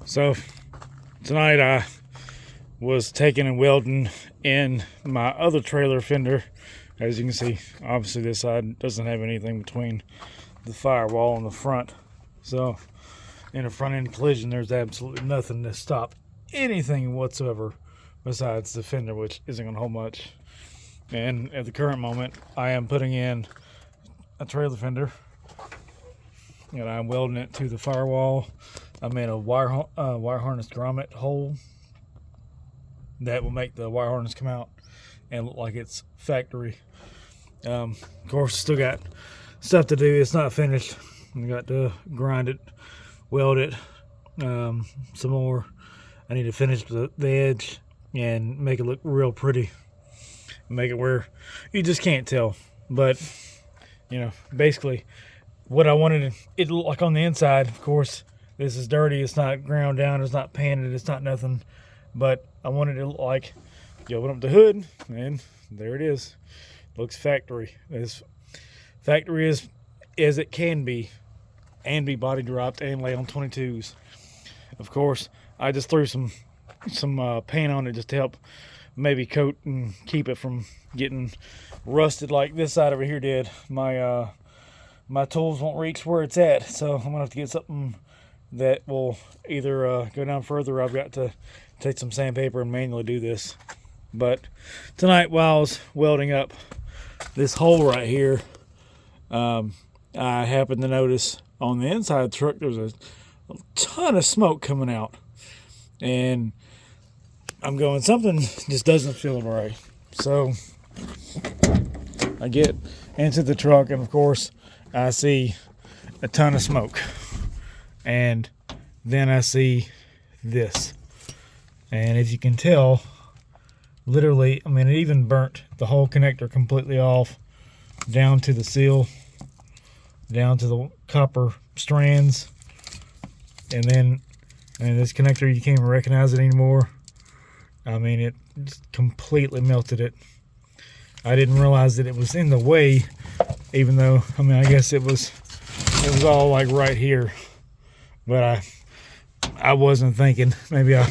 So tonight I was taking and welding in my other trailer fender. As you can see, obviously this side doesn't have anything between the firewall and the front. So in a front end collision, there's absolutely nothing to stop anything whatsoever besides the fender, which isn't going to hold much. And at the current moment, I am putting in a trailer fender and I'm welding it to the firewall. I made a wire harness grommet hole that will make the wire harness come out and look like it's factory. Of course, still got stuff to do. It's not finished. I got to grind it, weld it some more. I need to finish the edge and make it look real pretty. Make it where you just can't tell. But, you know, basically what I wanted it to look like on the inside. Of course, this is dirty. It's not ground down. It's not painted. It's not nothing. But I wanted it to look like, you open up the hood, and there it is. Looks factory. As factory as it can be, and be body dropped and lay on 22s. Of course, I just threw some paint on it just to help maybe coat and keep it from getting rusted like this side over here did. My tools won't reach where it's at, so I'm gonna have to get something that will either go down further, or I've got to take some sandpaper and manually do this. But tonight, while I was welding up this hole right here, I happened to notice on the inside of the truck there was a ton of smoke coming out, and I'm going, something just doesn't feel right. So I get into the truck, and of course I see a ton of smoke, and then I see this, and as you can tell, literally, I mean, it even burnt the whole connector completely off, down to the seal, down to the copper strands, and then this connector, you can't even recognize it anymore. I mean, it just completely melted it. I didn't realize that it was in the way, even though, I mean, I guess it was all like right here, but I wasn't thinking. Maybe I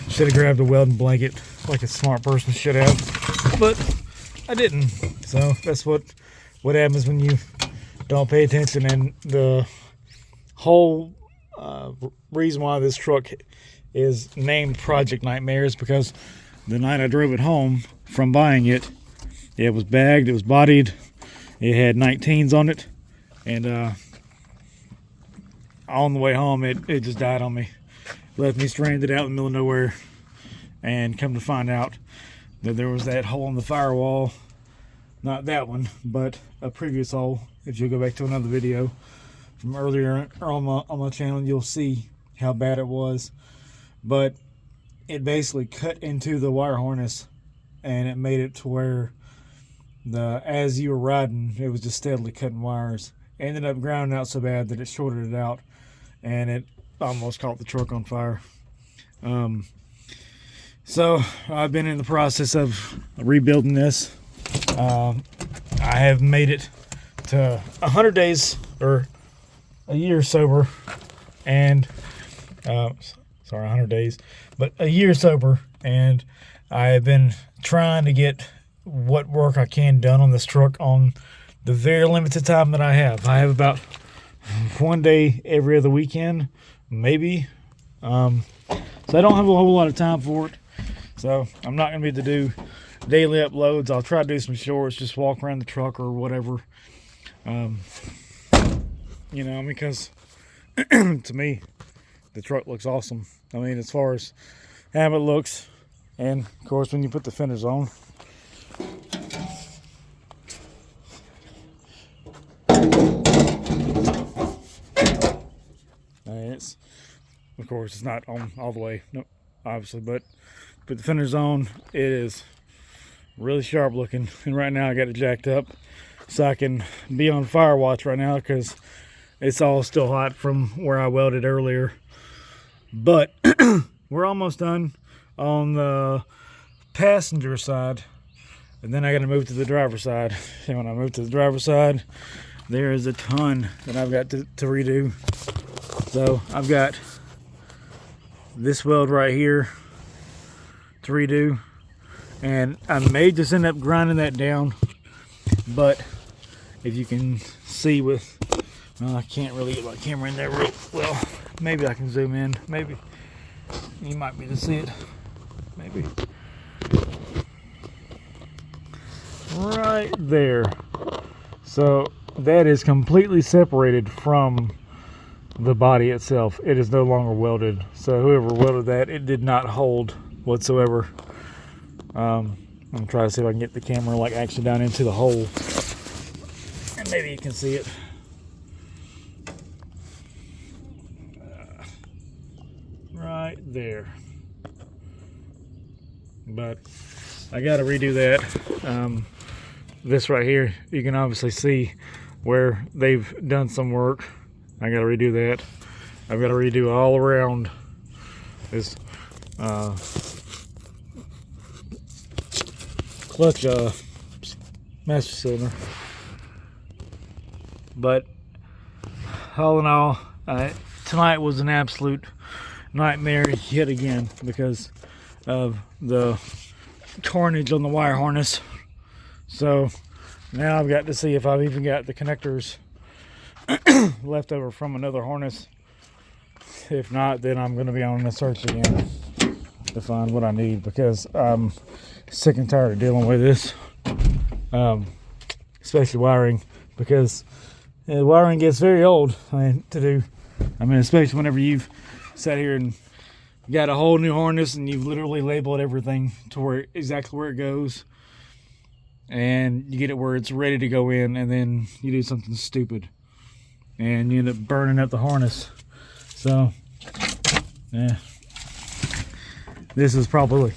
should have grabbed a welding blanket like a smart person should have, but I didn't. So that's what happens when you don't pay attention. And the whole reason why this truck is named Project Nightmare is because the night I drove it home from buying it, it was bagged, it was bodied, it had 19s on it, and on the way home it just died on me. Left me stranded out in the middle of nowhere, and come to find out that there was that hole in the firewall. Not that one, but a previous hole. If you go back to another video from earlier on my channel, you'll see how bad it was. But it basically cut into the wire harness, and it made it to where as you were riding, it was just steadily cutting wires. It ended up grounding out so bad that it shorted it out, and it almost caught the truck on fire. So I've been in the process of rebuilding this. I have made it to 100 days or a year sober, and 100 days, but a year sober, and I have been trying to get what work I can done on this truck on the very limited time that I have. I have about one day every other weekend, maybe. So I don't have a whole lot of time for it. So I'm not going to be able to do daily uploads. I'll try to do some shorts, just walk around the truck or whatever. You know, because to me, the truck looks awesome. I mean, as far as how it looks, and of course when you put the fenders on, of course it's not on all the way, no, obviously, but put the fenders on, it is really sharp looking. And right now I got it jacked up so I can be on fire watch right now, because it's all still hot from where I welded earlier. But we're almost done on the passenger side, and then I got to move to the driver's side. And when I move to the driver's side, there is a ton that I've got to redo. So I've got this weld right here to redo, and I may just end up grinding that down. But if you can see with, well, I can't really get my camera in there real well. Maybe I can zoom in. Maybe you might be able to see it. Maybe right there. So that is completely separated from the body itself. It is no longer welded. So whoever welded that, it did not hold whatsoever. I'm gonna try to see if I can get the camera like actually down into the hole, and maybe you can see it. Right there. But I got to redo that. This right here, you can obviously see where they've done some work. I got to redo that. I've got to redo all around this clutch master cylinder. But all in all, tonight was an absolute nightmare yet again because of the carnage on the wire harness. So now I've got to see if I've even got the connectors left over from another harness. If not, then I'm going to be on the search again to find what I need, because I'm sick and tired of dealing with this, especially wiring, because wiring gets very old to do. I mean, especially whenever you've sat here and got a whole new harness and you've literally labeled everything to where exactly where it goes, and you get it where it's ready to go in, and then you do something stupid and you end up burning up the harness. So yeah, this is probably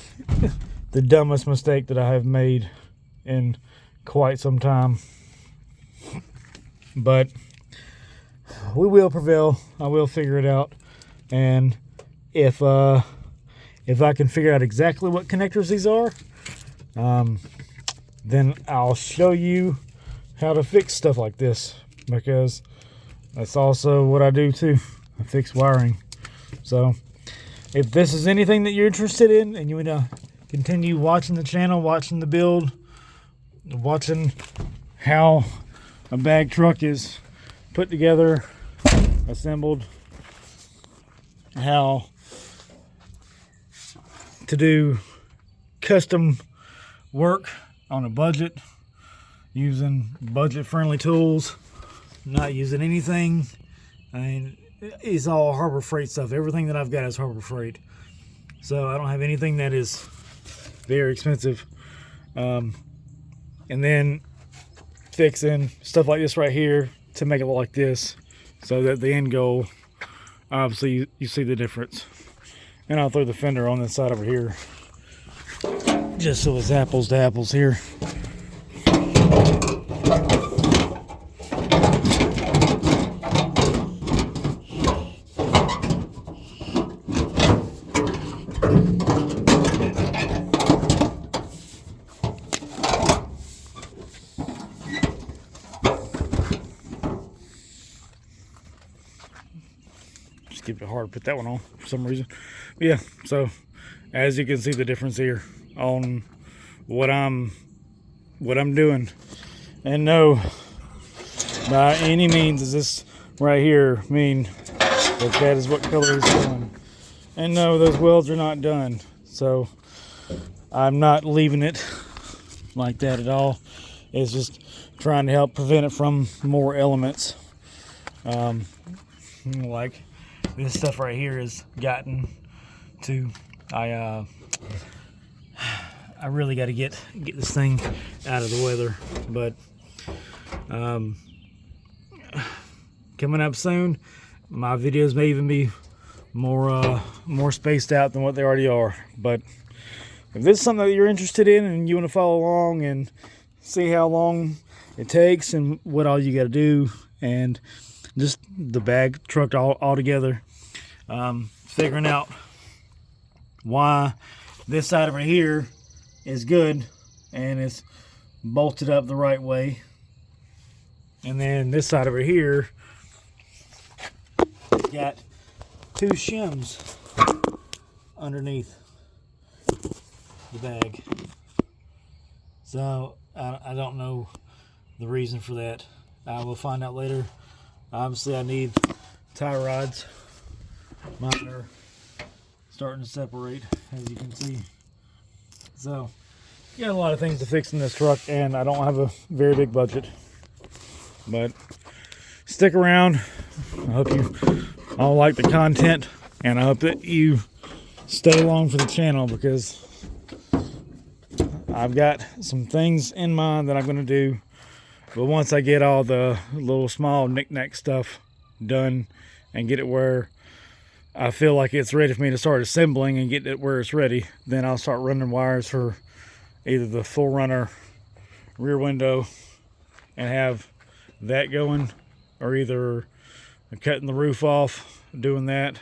the dumbest mistake that I have made in quite some time, but we will prevail. I will figure it out, and if I can figure out exactly what connectors these are, then I'll show you how to fix stuff like this, because that's also what I do too. I fix wiring. So if this is anything that you're interested in and you want to continue watching the channel, watching the build, watching how a bag truck is put together, assembled, how to do custom work on a budget using budget-friendly tools, not using anything. I mean, it's all Harbor Freight stuff. Everything that I've got is Harbor Freight, so I don't have anything that is very expensive. And then fixing stuff like this right here to make it look like this, so that the end goal, obviously you see the difference. And I'll throw the fender on this side over here, just so it's apples to apples here. Just keep it hard to put that one on for some reason. But yeah, so as you can see the difference here on what I'm doing. And no, by any means does this right here mean that that is what color is doing. And no, those welds are not done, so I'm not leaving it like that at all. It's just trying to help prevent it from more elements. Like this stuff right here has gotten to, I really got to get this thing out of the weather, but coming up soon. My videos may even be more spaced out than what they already are. But if this is something that you're interested in and you want to follow along and see how long it takes and what all you got to do, and just the bag truck all together, figuring out why this side over here is good and it's bolted up the right way, and then this side over here got two shims underneath the bag. So I don't know the reason for that. I will find out later. Obviously I need tie rods. Mine are starting to separate, as you can see. So got a lot of things to fix in this truck, and I don't have a very big budget. But stick around. I hope you all like the content, and I hope that you stay along for the channel, because I've got some things in mind that I'm going to do. But once I get all the little small knick-knack stuff done and get it where I feel like it's ready for me to start assembling and get it where it's ready, then I'll start running wires for either the full runner rear window and have that going, or either cutting the roof off, doing that.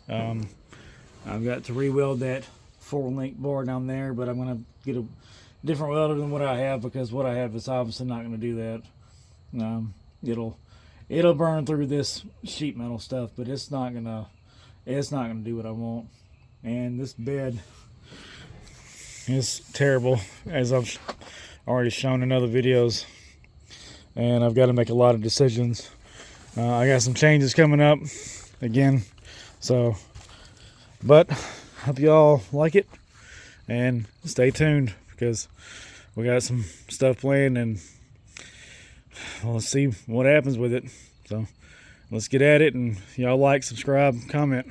I've got to re-weld that 4-link bar down there, but I'm going to get a different welder than what I have, because what I have is obviously not going to do that. It'll burn through this sheet metal stuff, but it's not gonna do what I want. And this bed is terrible, as I've already shown in other videos, and I've got to make a lot of decisions. I got some changes coming up again, so but hope y'all like it and stay tuned, because we got some stuff planned, and let's see what happens with it. So let's get at it, and y'all like, subscribe, comment.